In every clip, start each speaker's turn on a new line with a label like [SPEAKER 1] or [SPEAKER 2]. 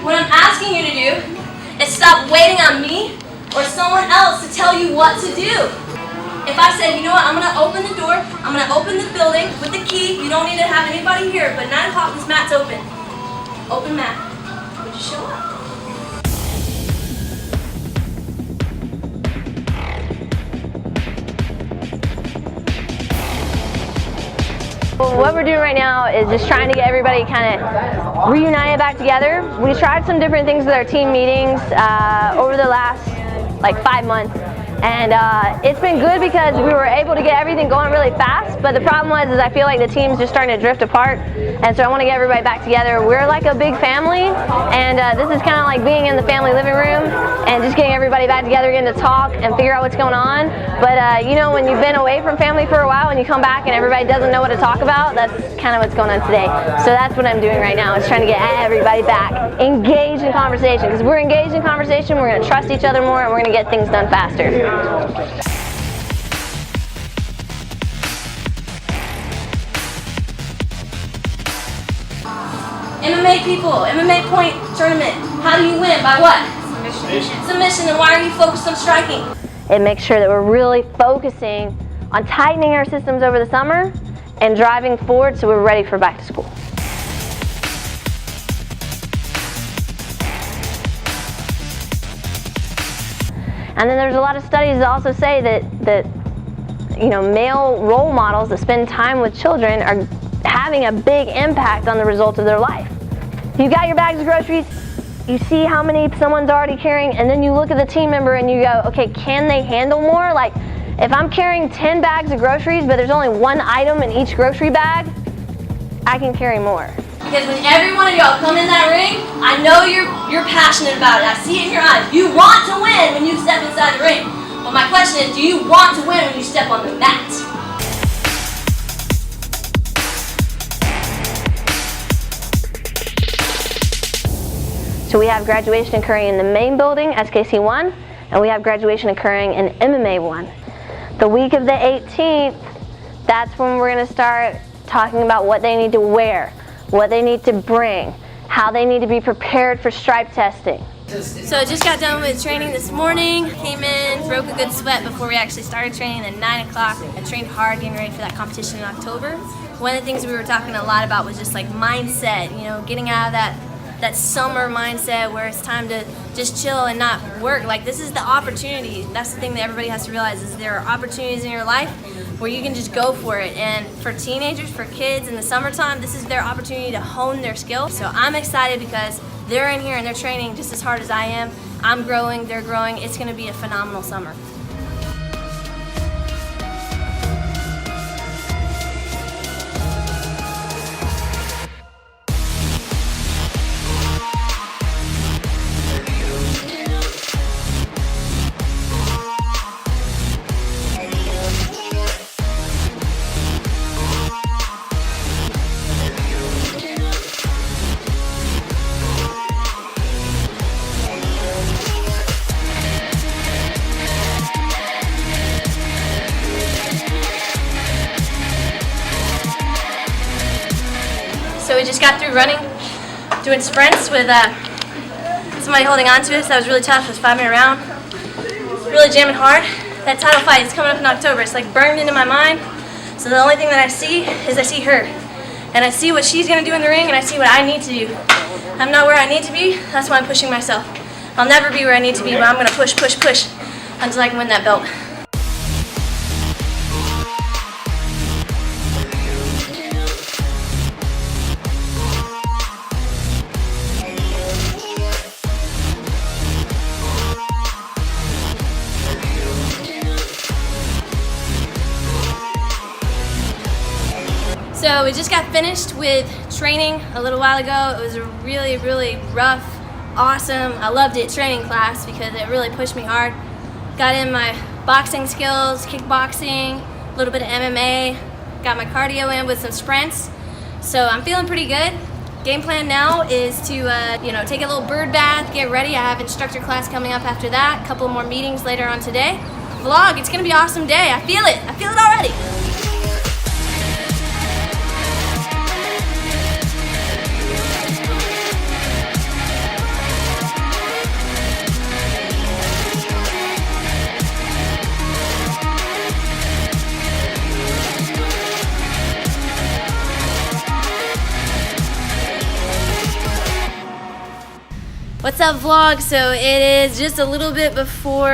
[SPEAKER 1] What I'm asking you to do is stop waiting on me or someone else to tell you what to do. If I said, you know what, I'm going to open the door, I'm going to open the building with the key, you don't need to have anybody here, but 9 o'clock, this mat's open. Open mat. Would you show up?
[SPEAKER 2] What we're doing right now is just trying to get everybody kind of reunited back together. We tried some different things with our team meetings over the last like 5 months, and it's been good because we were able to get everything going really fast, but the problem was I feel like the team's just starting to drift apart, and so I want to get everybody back together. We're like a big family, and this is kind of like being in the family living room and just getting everybody back together, getting to talk and figure out what's going on. But you know, when you've been away from family for a while and you come back and everybody doesn't know what to talk about, that's kind of what's going on today. So that's what I'm doing right now, is trying to get everybody back engaged in conversation, because we're engaged in conversation, we're going to trust each other more, and we're going to get things done faster.
[SPEAKER 1] MMA people, MMA point tournament. How do you win? By what? Submission. Submission. And why are you focused on striking?
[SPEAKER 2] It makes sure that we're really focusing on tightening our systems over the summer and driving forward so we're ready for back to school. And then there's a lot of studies that also say that you know, male role models that spend time with children are having a big impact on the results of their life. You got your bags of groceries, you see how many someone's already carrying, and then you look at the team member and you go, okay, can they handle more? Like, if I'm carrying 10 bags of groceries, but there's only 1 item in each grocery bag, I can carry more.
[SPEAKER 1] Because when every one of y'all come in that ring, I know you're passionate about it. I see it in your eyes. You want to win when you step inside the ring. But my question is, do you want to win when you step on the mat?
[SPEAKER 2] So we have graduation occurring in the main building, SKC 1, and we have graduation occurring in MMA 1. The week of the 18th, that's when we're going to start talking about what they need to wear, what they need to bring, how they need to be prepared for stripe testing.
[SPEAKER 1] So I just got done with training this morning, came in, broke a good sweat before we actually started training at 9 o'clock. I trained hard getting ready for that competition in October. One of the things we were talking a lot about was just like mindset, you know, getting out of that summer mindset where it's time to just chill and not work. Like, this is the opportunity. That's the thing that everybody has to realize, is there are opportunities in your life where you can just go for it. And for teenagers, for kids in the summertime, this is their opportunity to hone their skills. So I'm excited because they're in here and they're training just as hard as I am. I'm growing, they're growing. It's gonna be a phenomenal summer. So we just got through running, doing sprints with somebody holding on to us. That was really tough. It was a 5-minute round. Really jamming hard. That title fight is coming up in October. It's like burned into my mind. So the only thing that I see is I see her. And I see what she's going to do in the ring, and I see what I need to do. I'm not where I need to be. That's why I'm pushing myself. I'll never be where I need to be, but I'm going to push, push, push until I can win that belt. So we just got finished with training a little while ago. It was a really, really rough, awesome, I loved it, training class because it really pushed me hard. Got in my boxing skills, kickboxing, a little bit of MMA, got my cardio in with some sprints. So I'm feeling pretty good. Game plan now is to take a little bird bath, get ready. I have instructor class coming up after that, a couple more meetings later on today. Vlog, it's gonna be an awesome day. I feel it already. What's up, vlog? So it is just a little bit before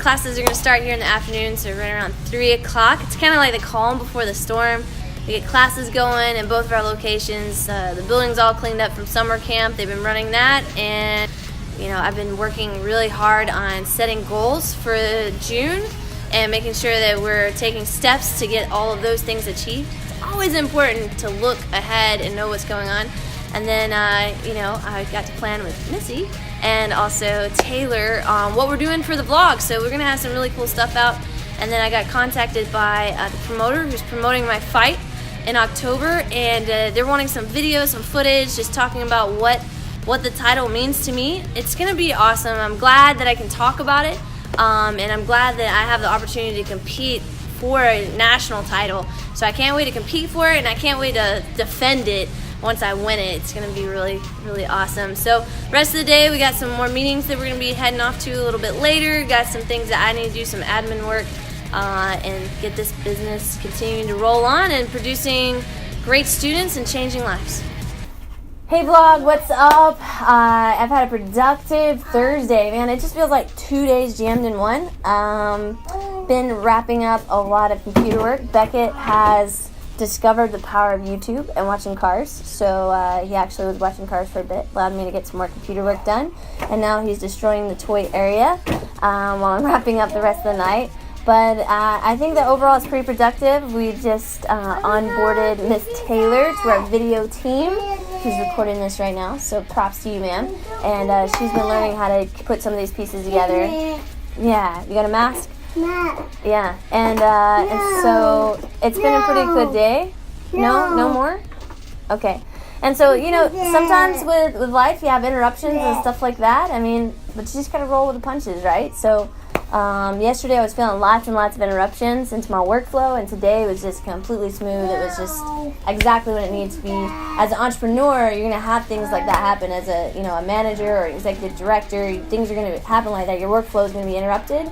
[SPEAKER 1] classes are going to start here in the afternoon, so right around 3 o'clock. It's kind of like the calm before the storm. We get classes going in both of our locations. The building's all cleaned up from summer camp. They've been running that, and you know, I've been working really hard on setting goals for June and making sure that we're taking steps to get all of those things achieved. It's always important to look ahead and know what's going on. And then, you know, I got to plan with Missy and also Taylor on what we're doing for the vlog. So we're gonna have some really cool stuff out. And then I got contacted by the promoter who's promoting my fight in October, and they're wanting some videos, some footage, just talking about what the title means to me. It's gonna be awesome. I'm glad that I can talk about it, and I'm glad that I have the opportunity to compete for a national title. So I can't wait to compete for it, and I can't wait to defend it. Once I win it, it's gonna be really, really awesome. So rest of the day, we got some more meetings that we're gonna be heading off to a little bit later. Got some things that I need to do, some admin work, and get this business continuing to roll on and producing great students and changing lives. Hey vlog, what's up? I've had a productive Thursday, man. It just feels like 2 days jammed in one. Been wrapping up a lot of computer work. Beckett has discovered the power of YouTube and watching cars, so he actually was watching cars for a bit, allowed me to get some more computer work done, and now he's destroying the toy area while I'm wrapping up the rest of the night. But I think that overall it's pretty productive. We just onboarded Miss Taylor to our video team, who's recording this right now, so props to you, ma'am. And she's been learning how to put some of these pieces together. Yeah, you got a mask? Yeah, and so it's been a pretty good day. No more? Okay. And so, you know, sometimes with life you have interruptions and stuff like that. I mean, but you just gotta roll with the punches, right? So yesterday I was feeling lots and lots of interruptions into my workflow, and today was just completely smooth. It was just exactly what it needs to be. As an entrepreneur, you're gonna have things like that happen. As a, you know, a manager or executive director, things are gonna happen like that. Your workflow is gonna be interrupted,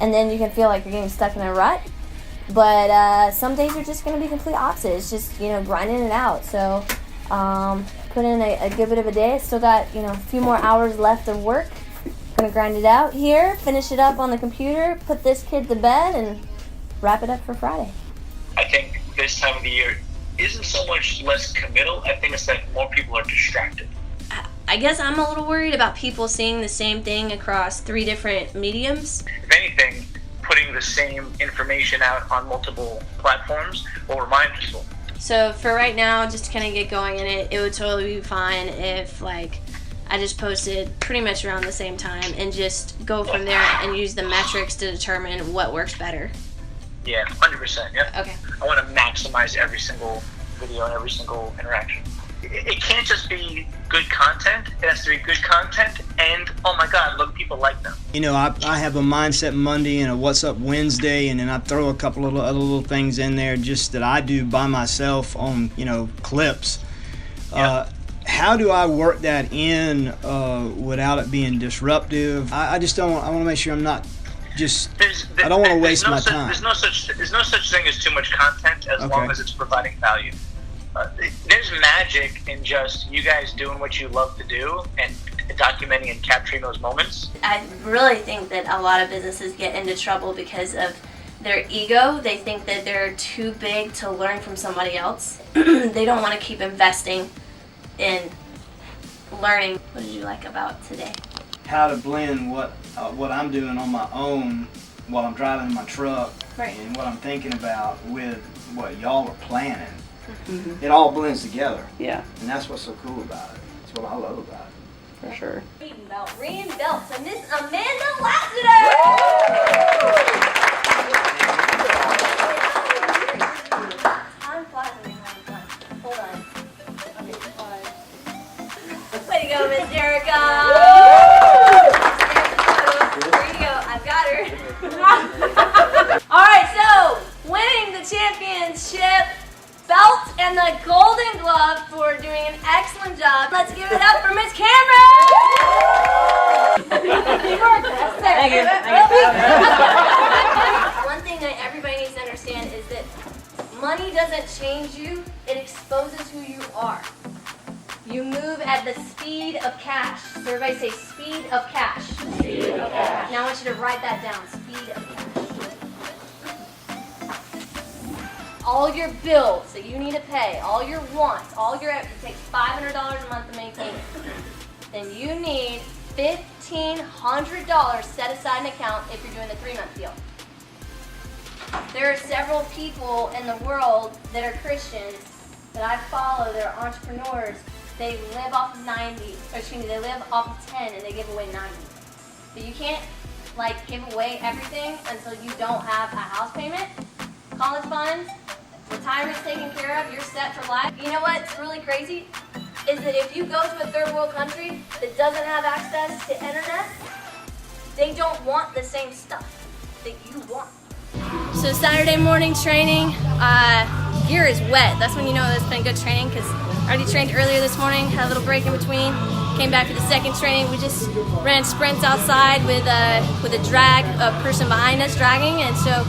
[SPEAKER 1] and then you can feel like you're getting stuck in a rut. But some days are just going to be complete opposite. It's just, you know, grinding it out. So put in a good bit of a day. Still got, you know, a few more hours left of work. Going to grind it out here, finish it up on the computer, put this kid to bed, and wrap it up for Friday.
[SPEAKER 3] I think this time of the year isn't so much less committal. I think it's that more people are distracted.
[SPEAKER 1] I guess I'm a little worried about people seeing the same thing across 3 different mediums.
[SPEAKER 3] If anything, putting the same information out on multiple platforms will remind people.
[SPEAKER 1] So for right now, just to kind of get going in it, it would totally be fine if, like, I just posted pretty much around the same time and just go from there and use the metrics to determine what works better.
[SPEAKER 3] Yeah, 100%. Yep.
[SPEAKER 1] Okay.
[SPEAKER 3] I want to maximize every single video and every single interaction. It can't just be good content. It has to be good content, and oh my God, look, people like them.
[SPEAKER 4] You know, I have a Mindset Monday and a What's Up Wednesday, and then I throw a couple of other little things in there just that I do by myself on, you know, clips.
[SPEAKER 3] Yeah.
[SPEAKER 4] How do I work that in without it being disruptive? I just don't. I want to make sure I'm not just. I don't want to waste my time.
[SPEAKER 3] There's no such thing as too much content as long as it's providing value. There's magic in just you guys doing what you love to do and documenting and capturing those moments.
[SPEAKER 1] I really think that a lot of businesses get into trouble because of their ego. They think that they're too big to learn from somebody else. They don't want to keep investing in learning. What did you like about today?
[SPEAKER 4] How to blend what I'm doing on my own while I'm driving my truck,
[SPEAKER 1] Right.
[SPEAKER 4] and what I'm thinking about with what y'all are planning. Mm-hmm. It all blends together.
[SPEAKER 5] Yeah,
[SPEAKER 4] And that's what's so cool about it. That's what I love about it.
[SPEAKER 5] for sure.
[SPEAKER 1] Ring belts, and Miss Amanda Lassiter! Time flies when you're having fun. Hold on. Okay, 5. Way to go, Miss Erica! There you go, I've got her. Alright, so, winning the championship belt and the golden glove for doing an excellent job. Let's give it up for Miss Cameron! Thank you. One thing that everybody needs to understand is that money doesn't change you, it exposes who you are.
[SPEAKER 2] You move at the speed of cash. So everybody say speed of cash. Speed of cash. Now I want you to write that down. Speed of cash. All your bills that you need to pay, all your wants, it takes $500 a month to maintain it. Then you need $1,500 set aside in an account if you're doing the 3-month deal. There are several people in the world that are Christians that I follow that are entrepreneurs. They live off of 90, or excuse me, they live off of 10 and they give away 90. But you can't like give away everything until you don't have a house payment, college funds, retirement's taken care of, you're set for life. You know what's really crazy? Is that if you go to a third world country that doesn't have access to internet, they don't want the same stuff that you want. So Saturday morning training, gear is wet. That's when you know it's been good training because I already trained earlier this morning, had a little break in between, came back for the second training. We just ran sprints outside with a drag, a person behind us dragging, and so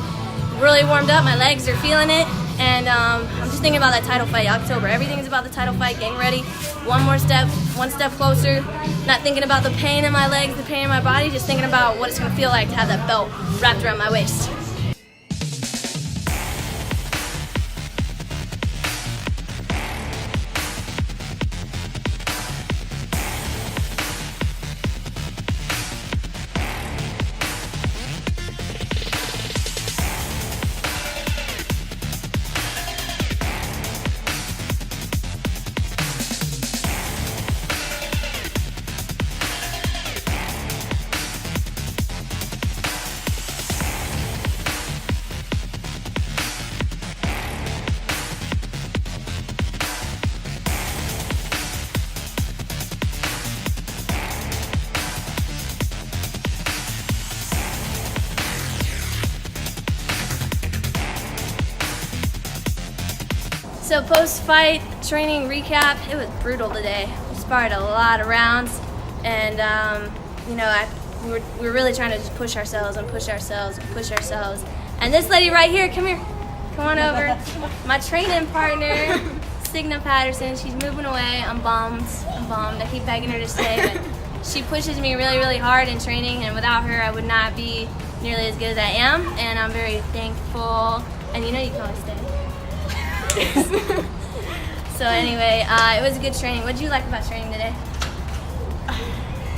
[SPEAKER 2] really warmed up. My legs are feeling it. And I'm just thinking about that title fight, October. Everything's about the title fight, getting ready. One step closer. Not thinking about the pain in my legs, the pain in my body, just thinking about what it's going to feel like to have that belt wrapped around my waist. So post-fight training recap, it was brutal today. We sparred a lot of rounds, and we were really trying to just push ourselves. And this lady right here, come here, come on over. My training partner, Signa Patterson, she's moving away. I'm bummed. I keep begging her to stay, but she pushes me really, really hard in training, and without her, I would not be nearly as good as I am. And I'm very thankful. And you know you can always stay. So anyway, it was a good training. What did you like about training today?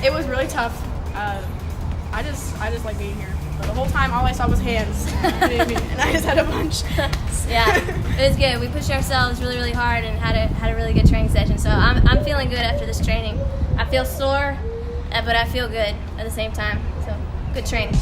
[SPEAKER 5] It was really tough. I just like being here. But the whole time, all I saw was hands, and I just had a bunch.
[SPEAKER 2] Yeah, it was good. We pushed ourselves really, really hard and had a really good training session. So I'm feeling good after this training. I feel sore, but I feel good at the same time. So good training.